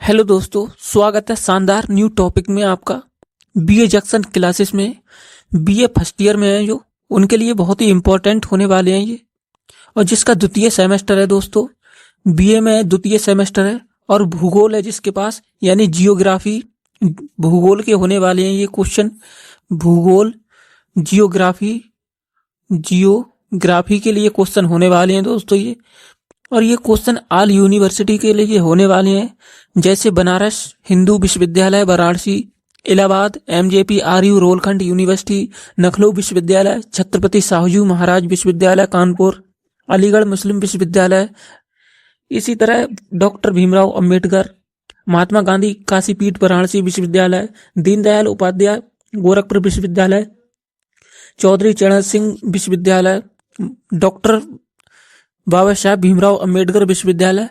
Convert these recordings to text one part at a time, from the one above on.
Hello दोस्तों, स्वागत है शानदार न्यू टॉपिक में आपका। बीए जंक्शन क्लासेस में बीए फर्स्ट ईयर में है जो उनके लिए बहुत ही इम्पोर्टेंट होने वाले हैं ये। और जिसका द्वितीय सेमेस्टर है दोस्तों, बीए में द्वितीय सेमेस्टर है और भूगोल है जिसके पास, यानी जियोग्राफी, भूगोल के होने वाले हैं ये क्वेश्चन। भूगोल, जियोग्राफी के लिए क्वेश्चन होने वाले हैं दोस्तों ये। और ये क्वेश्चन ऑल यूनिवर्सिटी के लिए होने वाले हैं, जैसे बनारस हिंदू विश्वविद्यालय Varanasi, Allahabad MJP RU Rohilkhand university, Lucknow विश्वविद्यालय, छत्रपति शाहू महाराज विश्वविद्यालय कानपुर, अलीगढ़ मुस्लिम विश्वविद्यालय, इसी तरह डॉक्टर भीमराव अंबेडकर, महात्मा गांधी काशीपीठ वाराणसी विश्वविद्यालय, दीनदयाल उपाध्याय गोरखपुर विश्वविद्यालय, चौधरी चरण सिंह विश्वविद्यालय, डॉक्टर बाबा साहब भीमराव अंबेडकर विश्वविद्यालय।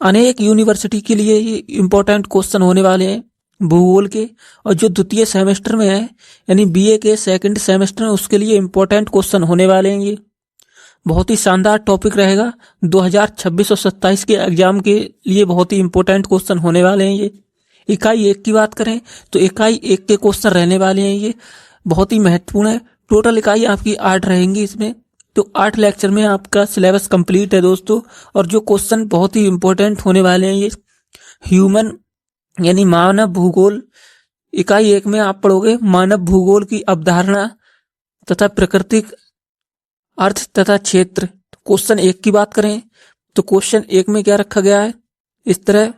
अनेक यूनिवर्सिटी के लिए ये इम्पोर्टेंट क्वेश्चन होने वाले हैं भूगोल के। और जो द्वितीय सेमेस्टर में है, यानी बीए के सेकंड सेमेस्टर में, उसके लिए इम्पोर्टेंट क्वेश्चन होने वाले हैं ये। बहुत ही शानदार टॉपिक रहेगा। 2026 और 27 के एग्जाम के लिए बहुत ही इम्पोर्टेंट क्वेश्चन होने वाले हैं ये। इकाई 1 की बात करें तो इकाई 1 के क्वेश्चन रहने वाले हैं ये, बहुत ही महत्वपूर्ण है। टोटल इकाई आपकी 8 रहेंगी इसमें, तो 8 लेक्चर में आपका सिलेबस कंप्लीट है दोस्तों। और जो क्वेश्चन बहुत ही इम्पोर्टेंट होने वाले हैं ये, ह्यूमन यानी मानव भूगोल। इकाई 1 में आप पढ़ोगे मानव भूगोल की अवधारणा तथा प्राकृतिक अर्थ तथा क्षेत्र। क्वेश्चन 1 की बात करें तो क्वेश्चन 1 में क्या रखा गया है इस तरह,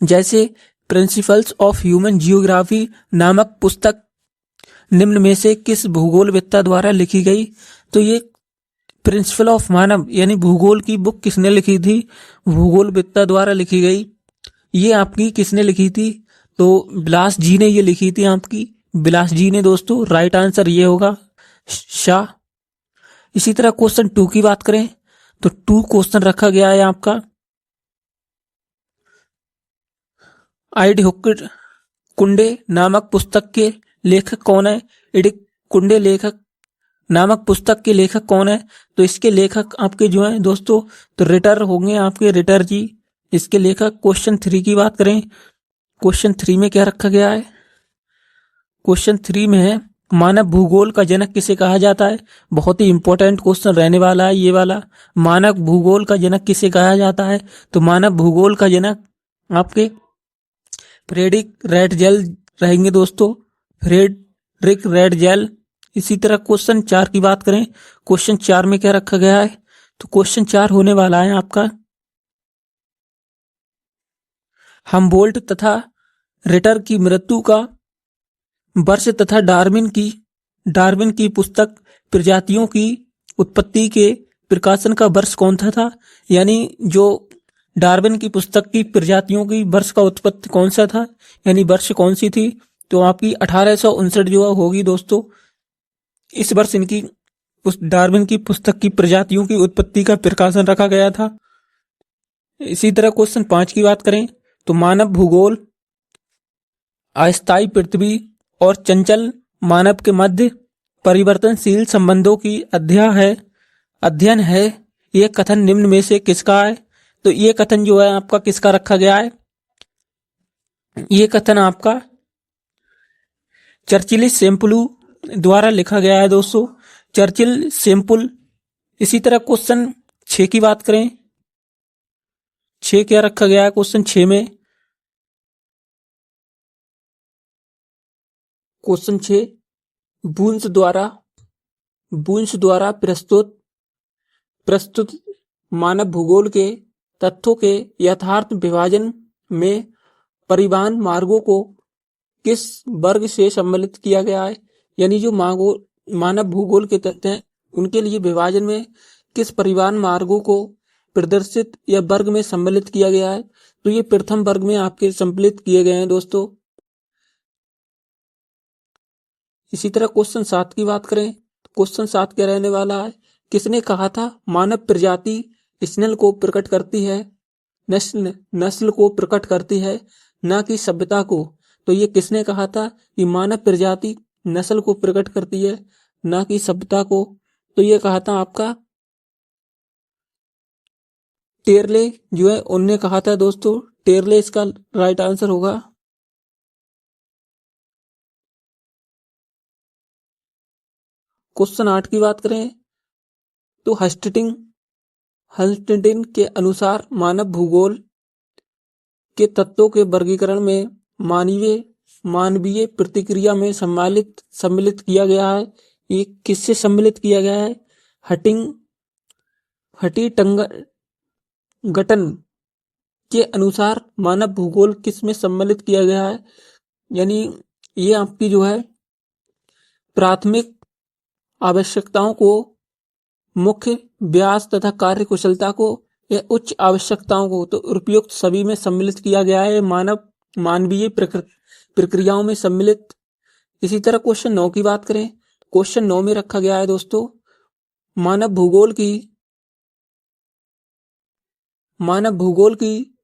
जैसे प्रिंसिपल्स ऑफ ह्यूमन जियोग्राफी नामक पुस्तक निम्न में से किस भूगोलवेत्ता द्वारा लिखी गई। तो ये प्रिंसिपल ऑफ मानव यानी भूगोल की बुक किसने लिखी थी, भूगोलवेत्ता द्वारा लिखी गई। ये आपकी किसने लिखी थी, तो बिलास जी ने ये लिखी थी आपकी, बिलास जी ने दोस्तों। राइट आंसर ये होगा शाह। इसी तरह क्वेश्चन 2 की बात करें तो 2 क्वेश्चन रखा गया है आपका, आइड कुंडे नामक पुस्तक के लेखक कौन है। इडिक कुंडे लेखक नामक पुस्तक के लेखक कौन है। तो इसके लेखक आपके जो हैं दोस्तों, तो रिटर होंगे आपके, रिटर जी इसके लेखक। क्वेश्चन 3 की बात करें, क्वेश्चन 3 में क्या रखा गया है, क्वेश्चन 3 में है मानव भूगोल का जनक किसे कहा जाता है। बहुत ही इंपॉर्टेंट क्वेश्चन रहने वाला है ये वाला। मानव भूगोल का जनक किसे कहा जाता है, तो मानव भूगोल का जनक आपके फ्रेडरिक रेटजेल रहेंगे दोस्तों, फ्रेडरिक रेटजेल। इसी तरह क्वेश्चन 4 की बात करें, क्वेश्चन 4 में क्या रखा गया है, तो क्वेश्चन 4 होने वाला है आपका, हमबोल्ट तथा रिटर की मृत्यु का वर्ष तथा डार्विन की पुस्तक प्रजातियों की उत्पत्ति के प्रकाशन का वर्ष कौन सा था। यानी जो डार्विन की पुस्तक की प्रजातियों की वर्ष का उत्पत्ति कौन सा था, यानी वर्ष कौन सी थी, तो आपकी 1859 जो होगी दोस्तों। इस वर्ष इनकी उस डार्विन की पुस्तक की प्रजातियों की उत्पत्ति का प्रकाशन रखा गया था। इसी तरह क्वेश्चन 5 की बात करें तो मानव भूगोल अस्थायी पृथ्वी और चंचल मानव के मध्य परिवर्तनशील संबंधों की अध्ययन है। यह कथन निम्न में से किसका है। तो ये कथन जो है आपका किसका रखा गया है, ये कथन आपका चर्चिल सेम्पुल द्वारा लिखा गया है दोस्तों, चर्चिल सेम्पुल। इसी तरह क्वेश्चन 6 की बात करें, 6 क्या रखा गया है, क्वेश्चन 6 में क्वेश्चन 6 बूंस द्वारा प्रस्तुत मानव भूगोल के तथ्यों के यथार्थ विभाजन में परिवहन मार्गों को किस वर्ग से सम्मिलित किया गया है। यानी जो मानव भूगोल के तथ्य हैं उनके लिए विभाजन में किस परिवहन मार्गों को प्रदर्शित या वर्ग में सम्मिलित किया गया है। तो ये प्रथम वर्ग में आपके सम्मिलित किए गए हैं दोस्तों। इसी तरह क्वेश्चन 7 की बात करें, क्वेश्चन 7 क्या रहने वाला है, किसने कहा था मानव प्रजाति नस्ल को प्रकट करती है, नस्ल को प्रकट करती है ना कि सभ्यता को। तो ये किसने कहा था कि मानव प्रजाति नस्ल को प्रकट करती है ना कि सभ्यता को। तो ये कहा था आपका टेरले जो है उनने कहा था दोस्तों, टेरले इसका राइट आंसर होगा। क्वेश्चन 8 की बात करें तो हस्टिंगटन के अनुसार मानव भूगोल के तत्वों के वर्गीकरण में मानवीय प्रतिक्रिया में सम्मिलित किया गया है। ये किससे सम्मिलित किया गया है? हंटिंगटन के अनुसार मानव भूगोल किस में सम्मिलित किया गया है? यानी ये आपकी जो है प्राथमिक आवश्यकताओं को, मुख्य व्यास तथा कार्य कुशलता को या उच्च आवश्यकताओं को, तो उपयुक्त सभी में सम्मिलित किया गया है। मानवीय प्रक्रियाओं में सम्मिलित। इसी तरह क्वेश्चन 9 की बात करें, क्वेश्चन 9 में रखा गया है दोस्तों, मानव भूगोल की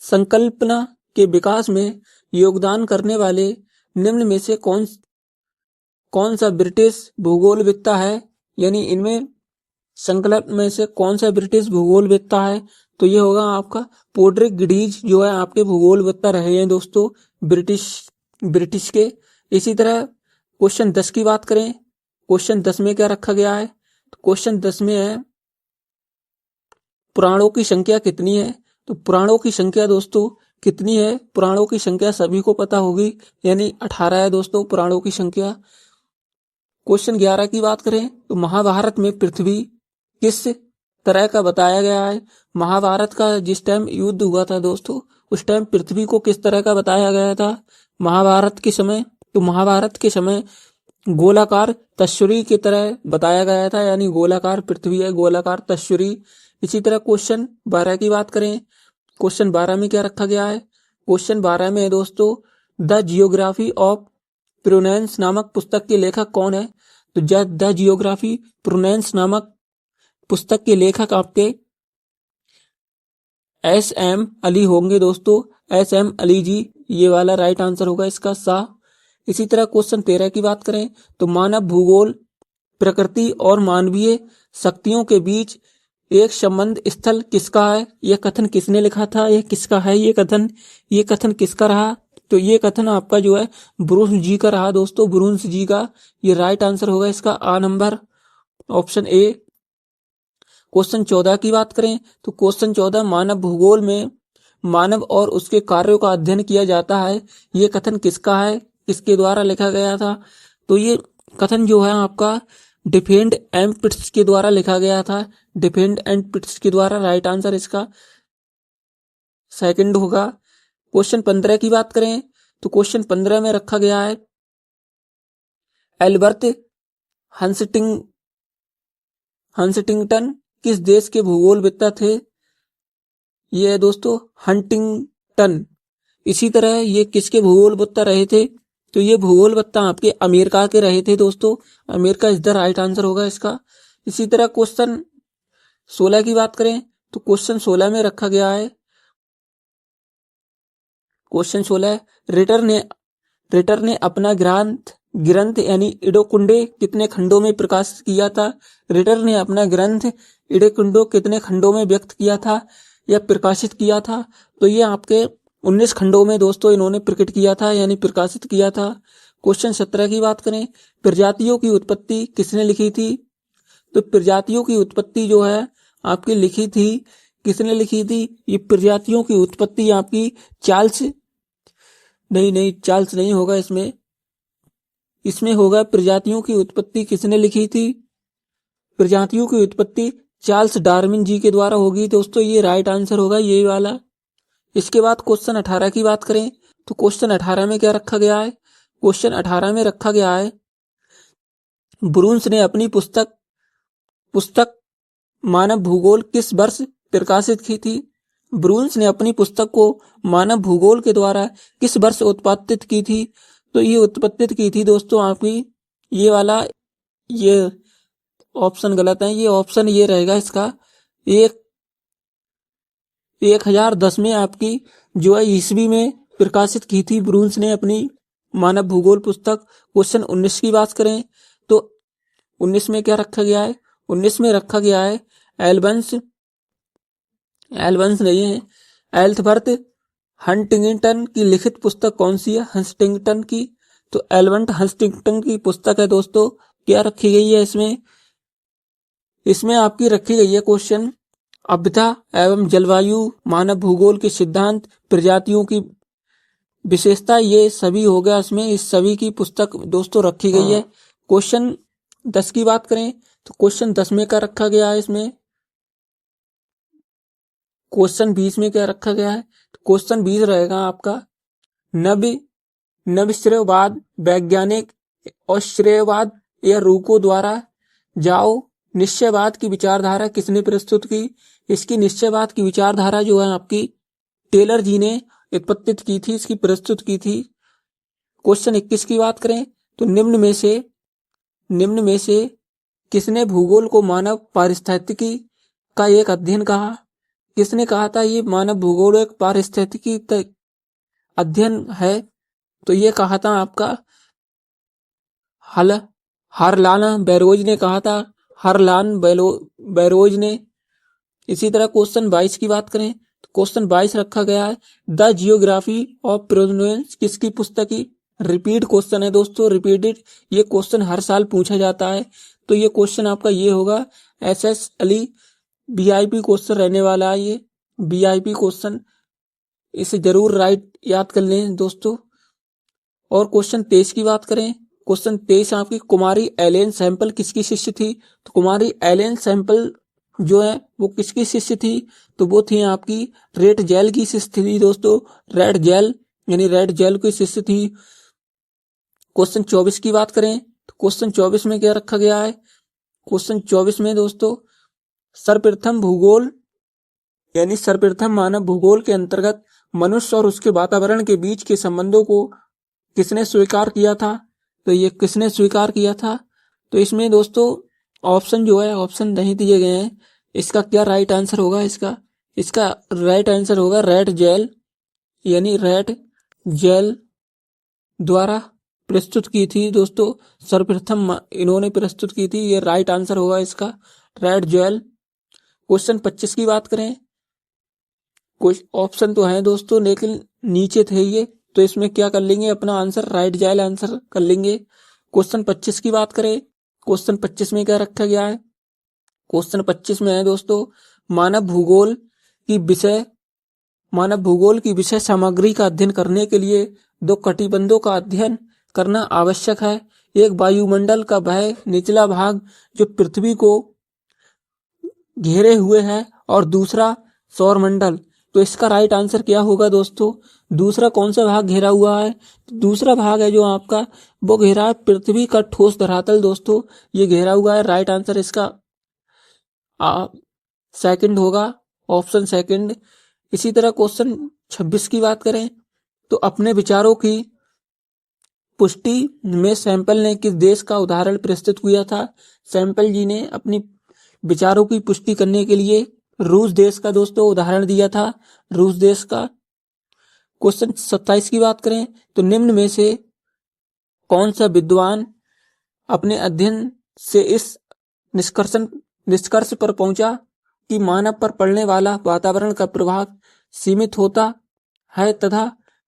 संकल्पना के विकास में योगदान करने वाले निम्न में से कौन सा ब्रिटिश भूगोलवेत्ता है? यानी इनमें संकल्प में से कौन सा ब्रिटिश भूगोलवेत्ता है? तो ये होगा आपका पोड्रिक गिडीज, जो है आपके भूगोलवेत्ता रहे हैं दोस्तों ब्रिटिश के। इसी तरह क्वेश्चन 10 की बात करें, क्वेश्चन 10 में क्या रखा गया है? तो क्वेश्चन 10 में है पुराणों की संख्या कितनी है? तो पुराणों की संख्या दोस्तों कितनी है? पुराणों की संख्या सभी को पता होगी, यानी 18 है दोस्तों पुराणों की संख्या। क्वेश्चन 11 की बात करें तो महाभारत में पृथ्वी किस तरह का बताया गया है? महाभारत का जिस टाइम युद्ध हुआ था दोस्तों, उस टाइम पृथ्वी को किस तरह का बताया गया था महाभारत के समय? तो महाभारत के समय गोलाकार तस्वीर की तरह बताया गया था, यानी गोलाकार पृथ्वी है, गोलाकार तस्वीर। इसी तरह क्वेश्चन 12 की बात करें, क्वेश्चन 12 में क्या रखा गया है? क्वेश्चन 12 में दोस्तों द जियोग्राफी ऑफ प्रोनेंस नामक पुस्तक के लेखक कौन है? तो द जियोग्राफी प्रोनेंस नामक पुस्तक के लेखक आपके S.M. अली होंगे दोस्तों, S.M. अली जी, ये वाला राइट आंसर होगा इसका सा। इसी तरह क्वेश्चन 13 की बात करें तो मानव भूगोल प्रकृति और मानवीय शक्तियों के बीच एक संबंध स्थल किसका है? यह कथन किसने लिखा था? यह किसका है ये कथन किसका रहा? तो ये कथन आपका जो है ब्रूस जी का रहा दोस्तों, ब्रूस जी का। ये राइट आंसर होगा इसका आ नंबर, ऑप्शन ए। क्वेश्चन 14 की बात करें तो क्वेश्चन 14 मानव भूगोल में मानव और उसके कार्यों का अध्ययन किया जाता है, ये कथन किसका है? किसके द्वारा लिखा गया था? तो ये कथन जो है आपका डिफेंड एंड पिट्स के द्वारा लिखा गया था, डिफेंड एंड पिट्स के द्वारा। राइट आंसर इसका सेकंड होगा। क्वेश्चन 15 की बात करें तो क्वेश्चन 15 में रखा गया है एल्बर्ट हंटिंगटन किस देश के भूगोलवेत्ता थे? ये है दोस्तों हंटिंगटन। इसी तरह ये किसके भूगोलवेत्ता रहे थे? तो ये भूगोलवेत्ता आपके अमेरिका के रहे थे दोस्तों, America is the right answer होगा इसका। इसी तरह क्वेश्चन 16 की बात करें तो क्वेश्चन 16 में रखा गया है, क्वेश्चन 16 रिटर ने अपना ग्रंथ यानी इडोकुंडे कितने खंडों में प्रकाशित किया था? रिटर ने अपना ग्रंथ इडोकुंडो कितने खंडों में व्यक्त किया था या प्रकाशित किया था? तो ये आपके 19 खंडों में दोस्तों इन्होंने प्रकट किया था, यानी प्रकाशित किया था। क्वेश्चन 17 की बात करें, प्रजातियों की उत्पत्ति किसने लिखी थी? तो प्रजातियों की उत्पत्ति जो है आपकी लिखी थी, किसने लिखी थी? ये प्रजातियों की उत्पत्ति आपकी चार्ल्स नहीं होगा, इसमें होगा प्रजातियों की उत्पत्ति किसने लिखी थी? प्रजातियों की उत्पत्ति चार्ल्स डार्विन जी के द्वारा होगी दोस्तों, ये राइट आंसर होगा ये वाला। इसके बाद क्वेश्चन 18 की बात करें तो क्वेश्चन 18 में क्या रखा गया है? क्वेश्चन 18 में रखा गया है ब्रून्स ने अपनी पुस्तक मानव भूगोल किस वर्ष प्रकाशित की थी? ब्रून्स ने अपनी पुस्तक को मानव भूगोल के द्वारा किस वर्ष उत्पादित की थी? तो ये उत्पादित की थी दोस्तों आपकी ये वाला, ये ऑप्शन गलत है, ये ऑप्शन ये रहेगा इसका 1010 में आपकी जो है ईस्वी में प्रकाशित की थी ब्रून्स ने अपनी मानव भूगोल पुस्तक। क्वेश्चन 19 की बात करें तो 19 में क्या रखा गया है? 19 में रखा गया है एल्बंस नहीं है, एल्बर्ट हंटिंगटन की लिखित पुस्तक कौन सी है? हंटिंगटन की। तो एल्बर्ट हंटिंगटन की पुस्तक है दोस्तों। क्या रखी गई है इसमें? इसमें आपकी रखी गई है क्वेश्चन आपदा एवं जलवायु, मानव भूगोल के सिद्धांत, प्रजातियों की विशेषता, ये सभी हो गया इसमें। इस सभी की पुस्तक दोस्तों रखी गई है। क्वेश्चन 10 की बात करें तो क्वेश्चन 10 में क्या रखा गया है इसमें? क्वेश्चन 20 में क्या रखा गया है? तो क्वेश्चन 20 रहेगा आपका नव्य नवश्रेयवाद, वैज्ञानिक और श्रेयवाद या रूको द्वारा जाओ निश्चयवाद की विचारधारा किसने प्रस्तुत की? इसकी निश्चयवाद की विचारधारा जो है आपकी टेलर जी ने उत्पत्ति की थी, इसकी प्रस्तुत की थी। क्वेश्चन 21 की बात करें तो निम्न में से किसने भूगोल को मानव पारिस्थितिकी का एक अध्ययन कहा? किसने कहा था ये मानव भूगोल एक पारिस्थितिकी अध्ययन है? तो ये कहा था आपका हरलान बैरोज ने कहा था, हरलान बैरोज ने। इसी तरह क्वेश्चन 22 की बात करें तो क्वेश्चन 22 रखा गया है द जियोग्राफी ऑफ प्रोवेंस, किसकी पुस्तक की? रिपीट क्वेश्चन है दोस्तों, रिपीटेड। ये क्वेश्चन हर साल पूछा जाता है। तो ये क्वेश्चन आपका ये होगा SS अली VIP क्वेश्चन रहने वाला है, ये VIP क्वेश्चन, इसे जरूर राइट याद कर लें दोस्तों। और क्वेश्चन 23 की बात करें, क्वेश्चन 23 आपकी कुमारी एलेन सैंपल किसकी शिष्य थी? तो कुमारी एलेन सैंपल जो है वो किसकी शिष्य थी? तो वो थी आपकी रेड जेल की शिष्य थी दोस्तों। रेड जेल यानी रेड जेल की शिष्य थी। क्वेश्चन 24 की बात करें तो क्वेश्चन 24 में क्या रखा गया है? क्वेश्चन 24 में दोस्तों सर्वप्रथम भूगोल यानी सर्वप्रथम मानव भूगोल के अंतर्गत मनुष्य और उसके वातावरण के बीच के संबंधों को किसने स्वीकार किया था? तो ये किसने स्वीकार किया था? तो इसमें दोस्तों ऑप्शन जो है ऑप्शन नहीं दिए गए हैं। इसका क्या राइट आंसर होगा? इसका राइट आंसर होगा रेड जेल यानी रेड जेल द्वारा प्रस्तुत की थी दोस्तों। सर्वप्रथम इन्होंने प्रस्तुत की थी, ये राइट आंसर होगा इसका रेड जेल। क्वेश्चन 25 की बात करें, कुछ ऑप्शन तो हैं दोस्तों लेकिन नीचे थे ये, तो इसमें क्या कर लेंगे अपना आंसर राइट जेल आंसर कर लेंगे। क्वेश्चन 25 की बात करें, क्वेश्चन 25 में क्या रखा गया है? क्वेश्चन 25 में है दोस्तों मानव भूगोल की विषय सामग्री का अध्ययन करने के लिए दो कटिबंधों का अध्ययन करना आवश्यक है। एक वायुमंडल का वह निचला भाग जो पृथ्वी को घेरे हुए है और दूसरा सौरमंडल। तो इसका राइट आंसर क्या होगा दोस्तों? दूसरा कौन सा भाग घेरा हुआ है? दूसरा भाग है जो आपका वो घेरा है पृथ्वी का ठोस धरातल दोस्तों, ये घेरा हुआ है। राइट आंसर इसका सेकंड होगा, ऑप्शन सेकंड। इसी तरह क्वेश्चन 26 की बात करें तो अपने विचारों की पुष्टि में सैंपल ने किस देश का उदाहरण प्रस्तुत किया था? सैंपल जी ने अपनी विचारों की पुष्टि करने के लिए रूस देश का दोस्तों उदाहरण दिया था, रूस देश का। क्वेश्चन 27 की बात करें तो निम्न में से कौन सा विद्वान अपने अध्ययन से इस निष्कर्ष पर पहुंचा कि मानव पर पड़ने वाला वातावरण का प्रभाव सीमित होता है तथा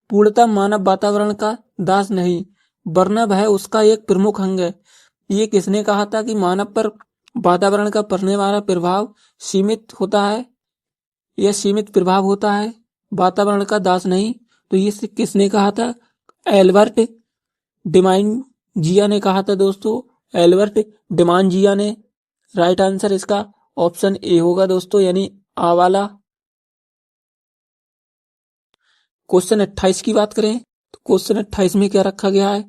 पूर्णतः मानव वातावरण का दास नहीं वरना वह उसका एक प्रमुख अंग है। ये किसने कहा था कि मानव पर वातावरण का पड़ने वाला प्रभाव सीमित होता है, यह सीमित प्रभाव होता है, वातावरण का दास नहीं? तो ये किसने कहा था? एल्बर्ट डिमांजिया ने कहा था दोस्तों, एल्बर्ट डिमांजिया ने। राइट आंसर इसका ऑप्शन ए होगा दोस्तों, यानी आ वाला। क्वेश्चन 28 की बात करें तो क्वेश्चन 28 में क्या रखा गया है?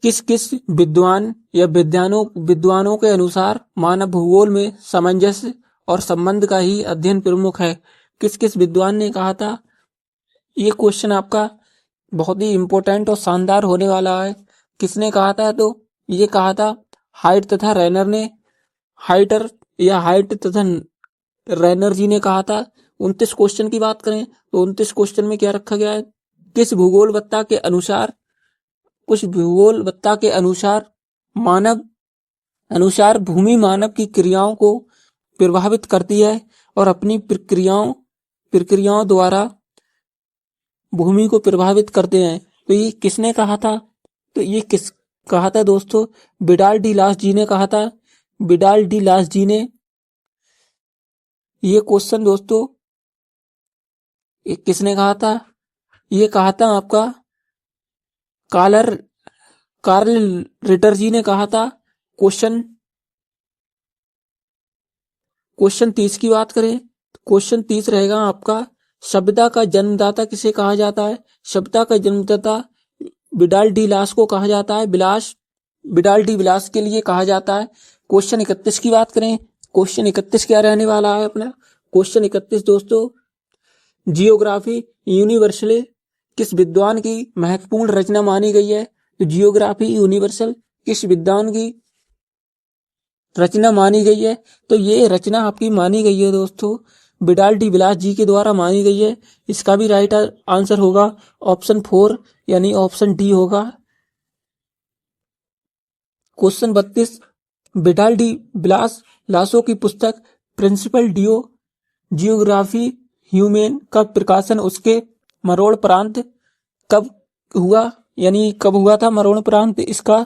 किस किस विद्वान या विद्वानों के अनुसार मानव भूगोल में सामंजस्य और संबंध का ही अध्ययन प्रमुख है? किस किस विद्वान ने कहा था? ये क्वेश्चन आपका बहुत ही इंपॉर्टेंट और शानदार होने वाला है। किसने कहा था? तो ये कहा था हाइट तथा रैनर ने। हाइट तथा रैनर जी ने कहा था। 29 क्वेश्चन की बात करें तो 29 क्वेश्चन में क्या रखा गया है? किस भूगोलवत्ता के अनुसार भूमि मानव की क्रियाओं को प्रभावित करती है और अपनी प्रक्रियाओं द्वारा भूमि को प्रभावित करते हैं। तो ये किसने कहा था? तो ये किस कहा था दोस्तों? विडाल डी लास जी ने कहा था। विडाल डी लास जी ने ये क्वेश्चन दोस्तों किसने कहा था? ये कहा था आपका कार्ल रिटर जी ने कहा था। क्वेश्चन 30 की बात करें, क्वेश्चन 30 रहेगा आपका, सभ्यता का जन्मदाता किसे कहा जाता है? सभ्यता का जन्मदाता विडाल डी लास को कहा जाता है। विडाल डी विलास के लिए कहा जाता है। क्वेश्चन 31 की बात करें, क्वेश्चन 31 क्या रहने वाला है अपना? क्वेश्चन 31 दोस्तों, जियोग्राफी यूनिवर्सले किस विद्वान की महत्वपूर्ण रचना मानी गई है? तो जियोग्राफी यूनिवर्सल किस विद्वान की रचना मानी गई है? तो ये रचना आपकी मानी गई है दोस्तों विडाल डी विलास जी के द्वारा मानी गई है। इसका भी राइट आंसर होगा ऑप्शन 4 यानी ऑप्शन डी होगा। क्वेश्चन 32, विडाल डी विलास लासो की पुस्तक प्रिंसिपल डियो जियोग्राफी ह्यूमेन का प्रकाशन उसके मरोड़ प्रांत कब हुआ? यानी कब हुआ था मरोड़ प्रांत इसका?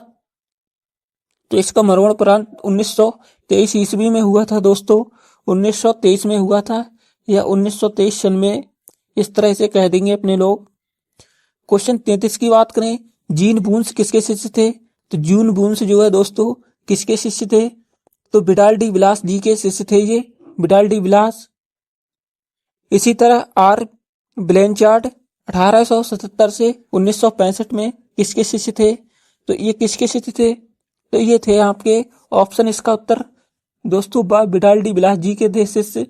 तो इसका मरोड़ प्रांत 1923 ईस्वी में हुआ था दोस्तों। 1923 में हुआ था या 1923 सन में, इस तरह से कह देंगे अपने लोग। क्वेश्चन 33 की बात करें, जीन बून्स किसके शिष्य थे? तो जीन बून्स जो है दोस्तों किसके शिष्य थे? तो विडाल डी विलास जी के शिष्य थे ये, विडाल डी विलास। इसी तरह आर ब्लैंचार्ड 1877 से 1965 में किसके शिष्य थे? तो ये किसके शिष्य थे? तो ये थे आपके ऑप्शन इसका उत्तर दोस्तों विडाल डी विलास जी के थे शिष्य।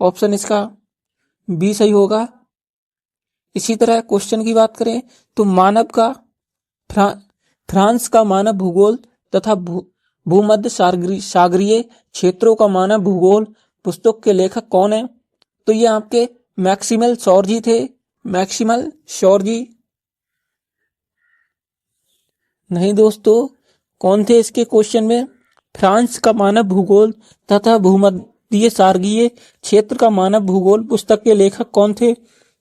ऑप्शन इसका बी सही होगा। इसी तरह क्वेश्चन की बात करें तो फ्रांस का मानव भूगोल तथा भूमध्य सागरीय क्षेत्रों का मानव भूगोल पुस्तक के लेखक कौन है? तो ये आपके मैक्सिमल शॉर्जी थे। मैक्सिमल शॉर्जी नहीं दोस्तों, कौन थे इसके क्वेश्चन में? फ्रांस का मानव भूगोल तथा भूमध्य सागरीय क्षेत्र का मानव भूगोल पुस्तक के लेखक कौन थे?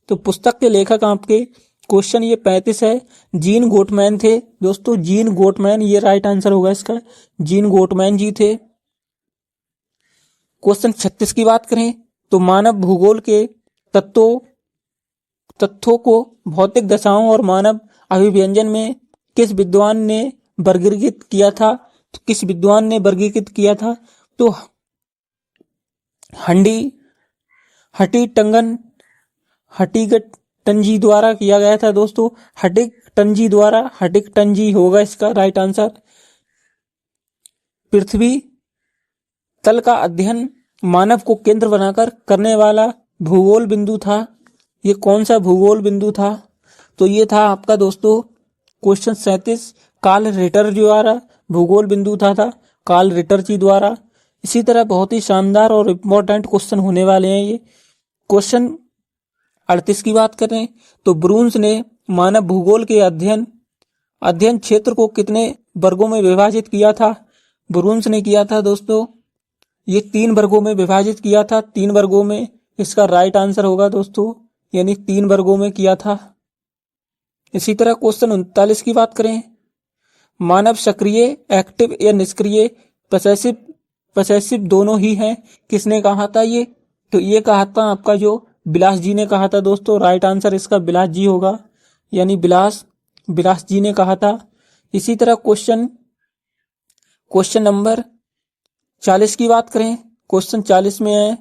तो पुस्तक के लेखक आपके क्वेश्चन ये 35 है, जीन गोटमैन थे दोस्तों। जीन गोटमैन ये राइट आंसर होगा इसका, जीन गोटमैन जी थे। क्वेश्चन 36 की बात करें तो मानव भूगोल के तत्वों को भौतिक दशाओं और मानव अभिव्यंजन में किस विद्वान ने वर्गीकृत किया था? तो किस विद्वान ने वर्गीकृत किया था? तो हटिगटंजी द्वारा किया गया था दोस्तों। हटिगटंजी होगा इसका राइट आंसर। पृथ्वी तल का अध्ययन मानव को केंद्र बनाकर करने वाला भूगोल बिंदु था। ये कौन सा भूगोल बिंदु था? तो ये था आपका दोस्तों क्वेश्चन 37 कार्ल रिटर द्वारा भूगोल बिंदु था कार्ल रिटर जी द्वारा। इसी तरह बहुत ही शानदार और इम्पोर्टेंट क्वेश्चन होने वाले हैं ये। क्वेश्चन 38 की बात करें तो ब्रून्स ने मानव भूगोल के अध्ययन क्षेत्र को कितने वर्गों में विभाजित किया था? ब्रून्स ने किया था दोस्तों ये 3 वर्गों में विभाजित किया था। 3 वर्गों में इसका राइट आंसर होगा दोस्तों, यानी 3 वर्गों में किया था। इसी तरह क्वेश्चन 39 की बात करें, मानव सक्रिय एक्टिव या निष्क्रिय पसेसिव दोनों ही हैं, किसने कहा था ये? तो ये कहा था आपका जो विलास जी ने कहा था दोस्तों। राइट आंसर इसका विलास जी होगा, यानी विलास जी ने कहा था। इसी तरह क्वेश्चन नंबर 40 की बात करें, क्वेश्चन 40 में है,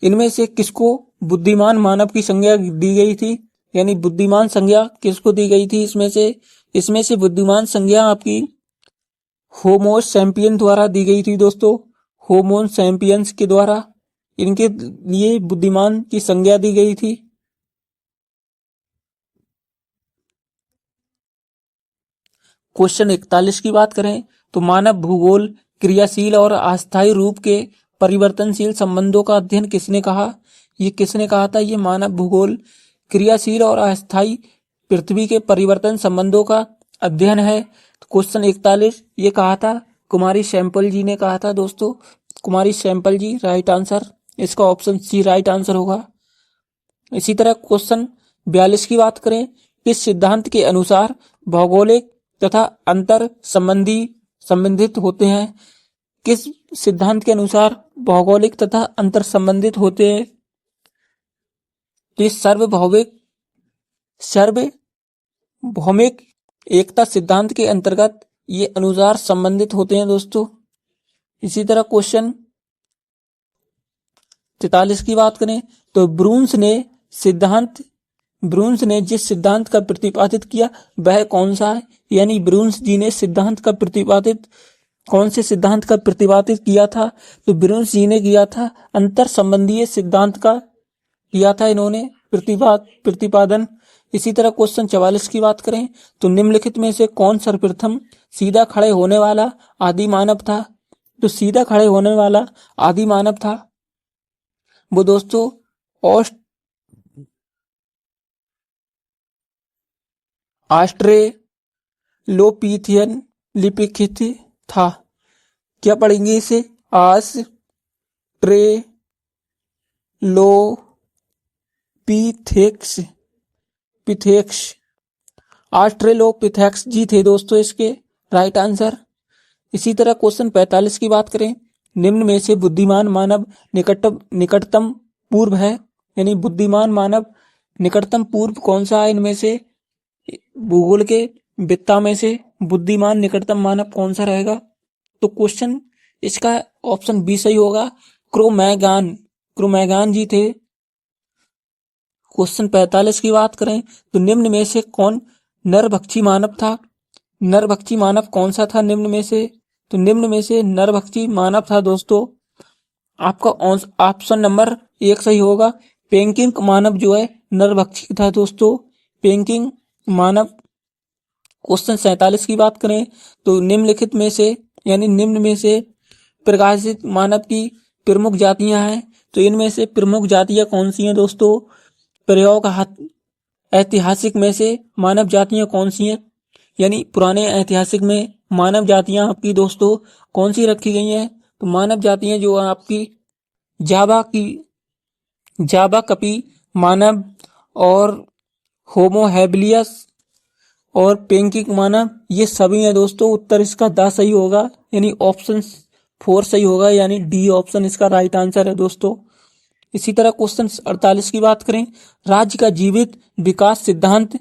इनमें से किसको बुद्धिमान मानव की संज्ञा दी गई थी? यानी बुद्धिमान संज्ञा किसको दी गई थी? इसमें से बुद्धिमान संज्ञा आपकी होमो सैपियन द्वारा दी गई थी दोस्तों। होमो सैपियंस के द्वारा इनके लिए बुद्धिमान की संज्ञा दी गई थी। क्वेश्चन 41 की बात करें तो मानव भूगोल क्रियाशील और अस्थायी रूप के परिवर्तनशील संबंधों का अध्ययन किसने कहा? ये किसने कहा था? ये मानव भूगोल क्रियाशील और अस्थायी पृथ्वी के परिवर्तन संबंधों का अध्ययन है। क्वेश्चन 41 ये कहा था कुमारी सैंपल जी ने कहा था दोस्तों। कुमारी सैंपल जी राइट आंसर इसका ऑप्शन सी राइट आंसर होगा। इसी तरह क्वेश्चन 42 की बात करें, किस सिद्धांत के अनुसार भौगोलिक तथा अंतर संबंधित होते हैं? किस सिद्धांत के अनुसार भौगोलिक तथा अंतर संबंधित होते हैं? तो ये सार्वभौमिक एकता सिद्धांत के अंतर्गत ये अनुसार संबंधित होते हैं दोस्तों। इसी तरह क्वेश्चन 43 की बात करें तो ब्रून्स ने जिस सिद्धांत का प्रतिपादित किया वह कौन सा है? यानी ब्रून्स जी ने कौन से सिद्धांत का प्रतिपादित किया था? तो ब्रून्स जी ने किया था अंतर संबंधीय सिद्धांत का किया था इन्होंने प्रतिपादन। इसी तरह क्वेश्चन 44 की बात करें तो निम्नलिखित में से कौन सर्वप्रथम सीधा खड़े होने वाला आदि मानव था? तो सीधा खड़े होने वाला आदि मानव था वो दोस्तों ऑस्ट्रेलोपिथेकस था। क्या पढ़ेंगे इसे? ऑस्ट्रेलोपिथेकस जी थे दोस्तों इसके राइट आंसर। इसी तरह क्वेश्चन 45 की बात करें, निम्न में से बुद्धिमान मानव निकटतम पूर्व है? यानी बुद्धिमान मानव निकटतम पूर्व कौन सा है? इनमें से भूगोल के वित्ता में से बुद्धिमान निकटतम मानव कौन सा रहेगा? तो क्वेश्चन इसका ऑप्शन बी सही होगा, क्रोमैगन जी थे। क्वेश्चन 45 की बात करें तो निम्न में से कौन नरभक्षी मानव था? नरभक्षी मानव कौन सा था निम्न में से? तो निम्न में से नरभक्षी मानव था दोस्तों आपका ऑप्शन नंबर 1 सही होगा। पेंगिंग मानव जो है नरभक्षी था दोस्तों, पेंगिंग मानव। क्वेश्चन 47 की बात करें तो निम्नलिखित में से प्रकाशित मानव की प्रमुख जातियां हैं। तो इनमें से प्रमुख जातियां कौन सी हैं दोस्तों? ऐतिहासिक में से मानव जातियां कौन सी हैं? यानी पुराने ऐतिहासिक में मानव जातियां आपकी दोस्तों कौन सी रखी गई हैं? तो मानव जातियां जो है आपकी जावा कपी मानव और होमो हैबिलियस और पेंगिंग मानव, ये सभी हैं दोस्तों। उत्तर इसका द सही होगा, यानी ऑप्शन 4 सही होगा, यानी डी ऑप्शन इसका राइट आंसर है दोस्तों। इसी तरह क्वेश्चन 48 की बात करें, राज्य का जीवित विकास सिद्धांत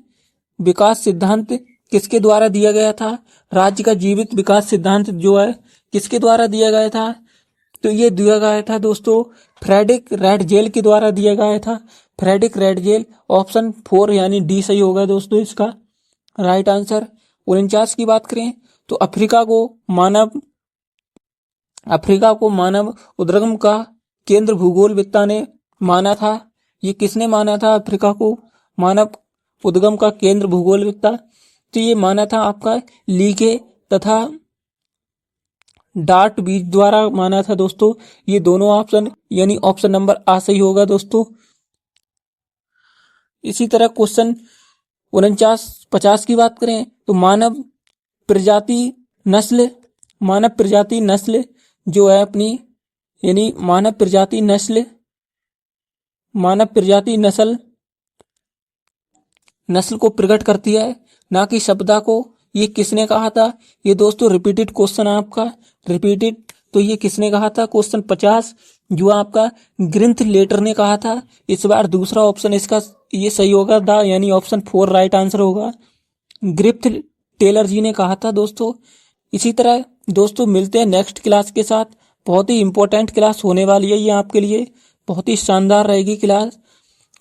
किसके द्वारा दिया गया था? राज्य का जीवित विकास सिद्धांत जो है किसके द्वारा दिया गया था? तो ये दिया गया था दोस्तों फ्रेडरिक रैटजेल के द्वारा दिया गया था। फ्रेडरिक रैटजेल, ऑप्शन 4 यानी डी सही होगा दोस्तों इसका राइट आंसर। 49 की बात करें तो अफ्रीका को मानव उद्गम का केंद्र भूगोलविद्ता ने माना था। ये किसने माना था अफ्रीका को मानव उद्गम का केंद्र भूगोलविद्ता? तो ये माना था आपका लीके तथा डार्ट बीच द्वारा माना था दोस्तों। ये दोनों ऑप्शन यानी ऑप्शन नंबर आ सही होगा दोस्तों। इसी तरह क्वेश्चन 49-50 की बात करें तो मानव प्रजाति नस्ल जो है अपनी, यानी मानव प्रजाति नस्ल को प्रकट करती है, ना कि सभ्यता को। ये किसने कहा था? ये दोस्तों रिपीटेड क्वेश्चन है आपका, रिपीटेड। तो ये किसने कहा था? क्वेश्चन 50 जो आपका ग्रिंथ लेटर ने कहा था। इस बार दूसरा ऑप्शन इसका ये सही होगा द, यानी ऑप्शन 4 राइट आंसर होगा। ग्रिफ्थ टेलर जी ने कहा था दोस्तों। इसी तरह दोस्तों मिलते हैं नेक्स्ट क्लास के साथ। बहुत ही इंपॉर्टेंट क्लास होने वाली है ये आपके लिए, बहुत ही शानदार रहेगी क्लास।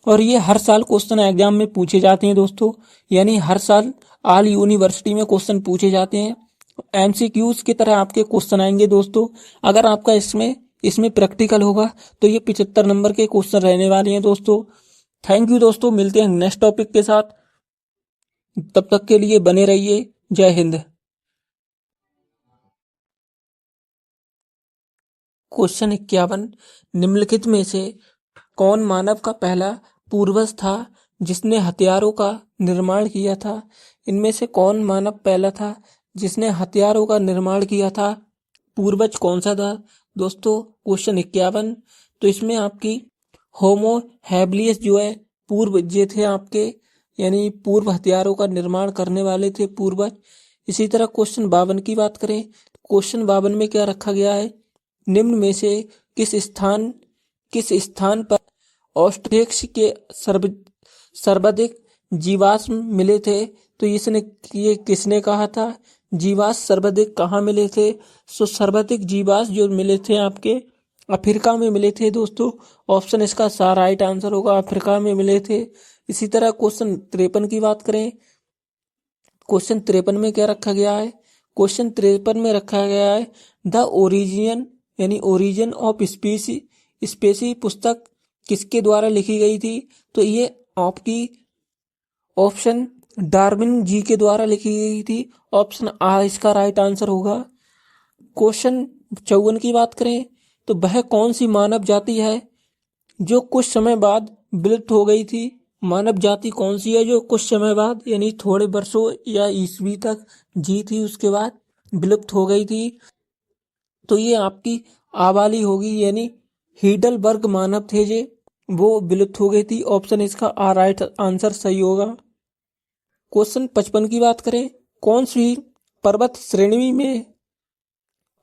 और ये हर साल क्वेश्चन एग्जाम में पूछे जाते हैं दोस्तों, यानी हर साल ऑल यूनिवर्सिटी में क्वेश्चन पूछे जाते हैं। एमसीक्यूज की तरह आपके क्वेश्चन आएंगे दोस्तों। अगर आपका इसमें प्रैक्टिकल होगा तो ये 75 नंबर के क्वेश्चन रहने वाले हैं दोस्तों। थैंक यू दोस्तों, मिलते हैं नेक्स्ट टॉपिक के साथ। तब तक के लिए बने रहिए। जय हिंद। क्वेश्चन 51, निम्नलिखित में से कौन मानव का पहला पूर्वज था जिसने हथियारों का निर्माण किया था? इनमें से कौन मानव पहला था जिसने हथियारों का निर्माण किया था? पूर्वज कौन सा था दोस्तों? क्वेश्चन 51। तो इसमें आपकी होमो हैबिलियस जो है पूर्व जे थे आपके, यानी पूर्व हथियारों का निर्माण करने वाले थे पूर्वज। इसी तरह क्वेश्चन 52 की बात करें, क्वेश्चन 52 में क्या रखा गया है, निम्न में से किस स्थान पर ऑस्ट्रेक्स के सर्वाधिक जीवाश्म मिले थे। तो ये किसने कहा था, जीवाश्म सर्वाधिक कहाँ मिले थे। सो सर्वाधिक जीवाश्म जो मिले थे आपके अफ्रीका में मिले थे दोस्तों। ऑप्शन इसका राइट आंसर होगा, अफ्रीका में मिले थे। इसी तरह क्वेश्चन 53 की बात करें, क्वेश्चन 53 में क्या रखा गया है, क्वेश्चन 53 में रखा गया है द ओरिजिन यानी ओरिजिन ऑफ स्पेसी पुस्तक किसके द्वारा लिखी गई थी। तो ये आपकी ऑप्शन डार्विन जी के द्वारा लिखी गई थी। ऑप्शन आ इसका राइट आंसर होगा। क्वेश्चन 54 की बात करें तो वह कौन सी मानव जाति है जो कुछ समय बाद विलुप्त हो गई थी। मानव जाति कौन सी है जो कुछ समय बाद यानी थोड़े वर्षों या ईस्वी तक जी थी, उसके बाद विलुप्त हो गई थी। तो ये आपकी आबाली होगी, यानी हीडलबर्ग मानव थे जे, वो विलुप्त हो गई थी। ऑप्शन इसका राइट आंसर सही होगा। क्वेश्चन 55 की बात करें, कौन सी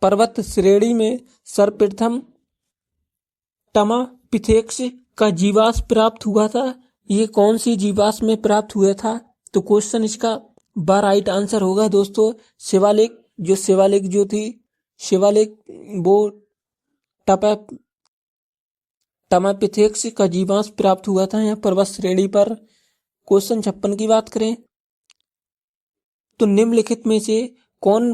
पर्वत श्रेणी में सर्वप्रथम टमापिथेक्स का जीवाश्म प्राप्त हुआ था। ये कौन सी जीवाश्म में प्राप्त हुआ था। तो क्वेश्चन इसका राइट आंसर होगा दोस्तों शिवालिक जो थी शिवालिक, वो टमापिथेक्स का जीवाश्म प्राप्त हुआ था यहाँ पर्वत श्रेणी पर। क्वेश्चन 56 की बात करें तो निम्नलिखित में से कौन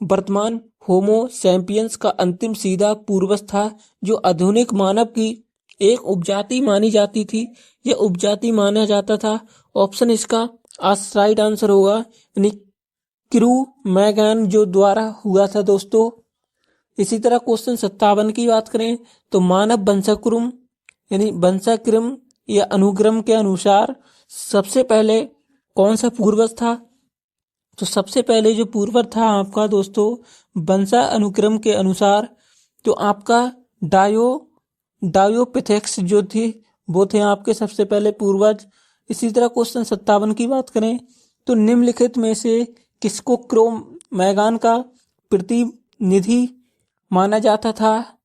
वर्तमान होमो सैपियंस का अंतिम सीधा पूर्वज था जो आधुनिक मानव की एक उपजाति मानी जाती थी, यह उपजाति माना जाता था। ऑप्शन इसका राइट आंसर होगा, यानी क्रू मैगन जो द्वारा हुआ था दोस्तों। इसी तरह क्वेश्चन 57 की बात करें तो मानव वंशाक्रम या अनुक्रम के अनुसार सबसे पहले कौन सा पूर्वज था। तो सबसे पहले जो पूर्वज था आपका दोस्तों वंशा अनुक्रम के अनुसार तो आपका डायोपिथेक्स जो थी वो थे आपके सबसे पहले पूर्वज। इसी तरह क्वेश्चन 57 की बात करें तो निम्नलिखित में से किसको क्रो मैगन का प्रतिनिधि माना जाता था,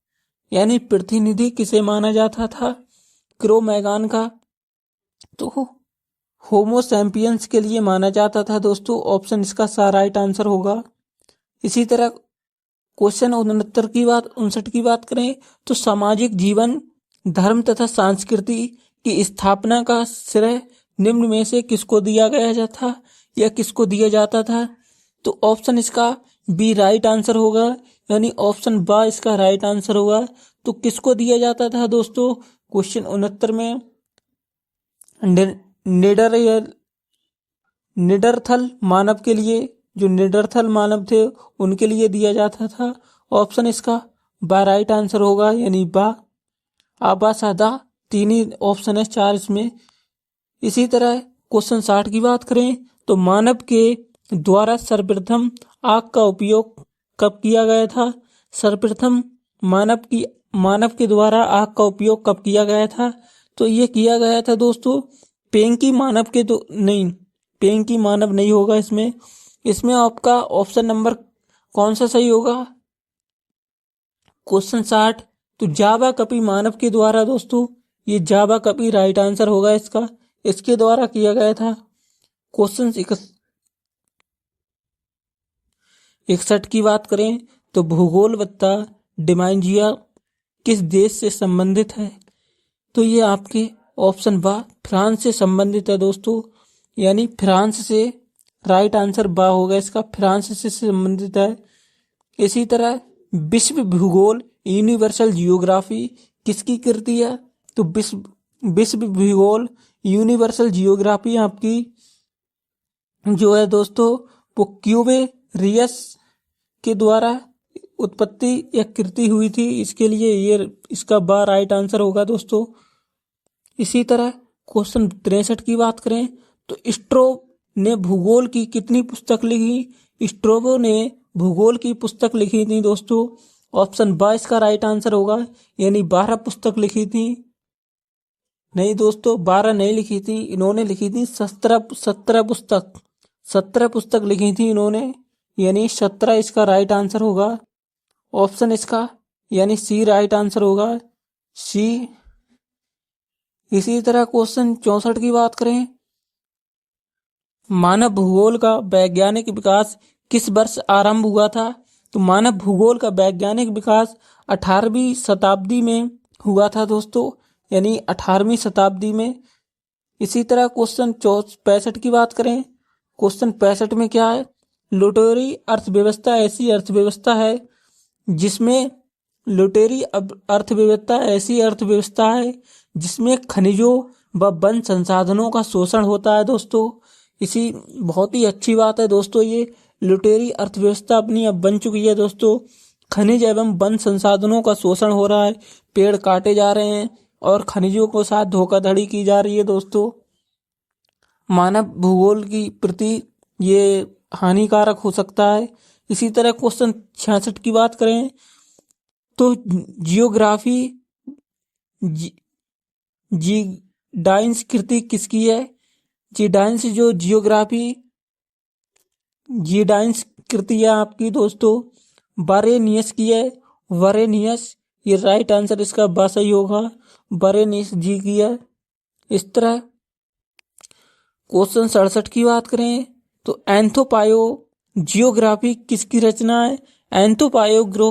यानी प्रतिनिधि किसे माना जाता था क्रो मैगन का। तो होमो सैपियंस के लिए माना जाता था दोस्तों। ऑप्शन इसका राइट आंसर होगा। इसी तरह क्वेश्चन 59 की बात करें तो सामाजिक जीवन धर्म तथा संस्कृति की स्थापना का श्रेय निम्न में से किसको दिया गया था या किसको दिया जाता था। तो ऑप्शन इसका बी राइट आंसर होगा, यानी ऑप्शन बा इसका राइट आंसर होगा। तो किसको दिया जाता था दोस्तों क्वेश्चन 69 में निडरथल मानव के लिए, जो निडरथल मानव थे उनके लिए दिया जाता था। ऑप्शन इसका बा राइट आंसर होगा, यानी बा आबा सादा तीन ही ऑप्शन है 4 इसमें। इसी तरह क्वेश्चन 60 की बात करें तो मानव के द्वारा सर्वप्रथम आग का उपयोग कब किया गया था। सर्वप्रथम मानव के द्वारा आग का उपयोग कब किया गया था। तो ये किया गया था दोस्तों पेंकी मानव नहीं होगा इसमें आपका ऑप्शन नंबर कौन सा सही होगा क्वेश्चन 60 तो जावा कपी मानव के द्वारा दोस्तों, ये जावा कपी राइट आंसर होगा इसके द्वारा किया गया था। क्वेश्चन 61 की बात करें तो भूगोलवत्ता डिमांजिया किस देश से संबंधित है। तो ये आपके ऑप्शन बा फ्रांस से संबंधित है दोस्तों, यानी फ्रांस से राइट आंसर बा होगा इसका, फ्रांस से संबंधित है। इसी तरह विश्व भूगोल यूनिवर्सल जियोग्राफी किसकी कृति है। तो विश्व भूगोल यूनिवर्सल जियोग्राफी आपकी जो है दोस्तों वो क्यूवेरियस के द्वारा उत्पत्ति या कृति हुई थी, इसके लिए ये इसका बा राइट आंसर होगा दोस्तों। इसी तरह क्वेश्चन 63 की बात करें तो स्ट्रोब ने भूगोल की कितनी पुस्तक लिखी। स्ट्रोबो ने भूगोल की पुस्तक लिखी थी दोस्तों। ऑप्शन बा इसका राइट आंसर होगा, यानी 12 पुस्तक लिखी थी। नहीं दोस्तों, 12 नहीं लिखी थी, इन्होंने लिखी थी 17 पुस्तक। 17 पुस्तक लिखी थी इन्होंने, यानी 17 इसका राइट आंसर होगा। ऑप्शन इसका यानी सी राइट आंसर होगा, सी। इसी तरह क्वेश्चन 64 की बात करें, मानव भूगोल का वैज्ञानिक विकास किस वर्ष आरंभ हुआ था? तो मानव भूगोल का वैज्ञानिक विकास 18वीं शताब्दी में हुआ था दोस्तों, यानी 18वीं शताब्दी में। इसी तरह क्वेश्चन 65 की बात करें, क्वेश्चन 65 में क्या है, लुटेरी अर्थव्यवस्था ऐसी अर्थव्यवस्था है जिसमें लुटेरी अर्थव्यवस्था ऐसी अर्थव्यवस्था है जिसमें खनिजों व वन संसाधनों का शोषण होता है दोस्तों। इसी बहुत ही अच्छी बात है दोस्तों, ये लुटेरी अर्थव्यवस्था अपनी अब बन चुकी है दोस्तों। खनिज एवं वन संसाधनों का शोषण हो रहा है, पेड़ काटे जा रहे हैं और खनिजों के साथ धोखाधड़ी की जा रही है दोस्तों। मानव भूगोल की प्रति ये हानिकारक हो सकता है। इसी तरह क्वेश्चन 66 की बात करें तो जियोग्राफी जीडाइंस कृति किसकी है? जीडाइंस जो जियोग्राफी जीडाइंस कृति है आपकी दोस्तों बरेनियस की है। वरेनियस, ये राइट आंसर इसका बा सही होगा, बरेनियस जी की है। इस तरह क्वेश्चन 67 की बात करें तो एंथोपायो जियोग्राफी किसकी रचना है? एंथोपायो ग्रो